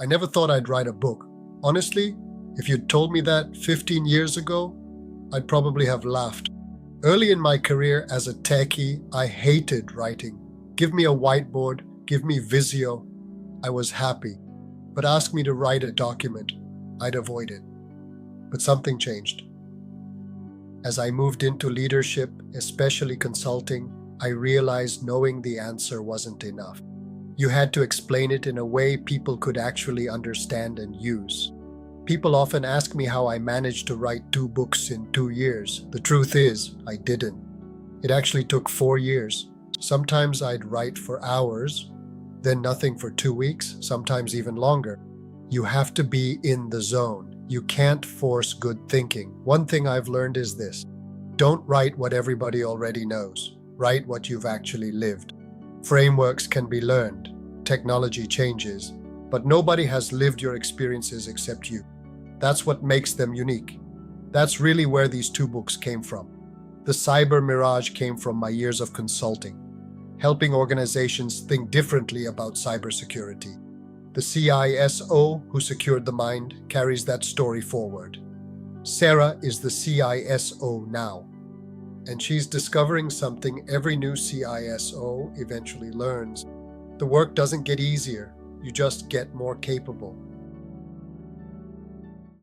I never thought I'd write a book. Honestly, if you'd told me that 15 years ago, I'd probably have laughed. Early in my career as a techie, I hated writing. Give me a whiteboard, give me Visio. I was happy. But ask me to write a document, I'd avoid it. But something changed. As I moved into leadership, especially consulting, I realized knowing the answer wasn't enough. You had to explain it in a way people could actually understand and use. People often ask me how I managed to write 2 books in 2 years. The truth is, I didn't. It actually took 4 years. Sometimes I'd write for hours, then nothing for 2 weeks, sometimes even longer. You have to be in the zone. You can't force good thinking. One thing I've learned is this: don't write what everybody already knows. Write what you've actually lived. Frameworks can be learned. Technology changes. But nobody has lived your experiences except you. That's what makes them unique. That's really where these 2 books came from. The Cyber Mirage came from my years of consulting, helping organizations think differently about cybersecurity. The CISO, who secured the mind, carries that story forward. Sarah is the CISO now, and she's discovering something every new CISO eventually learns. The work doesn't get easier, you just get more capable.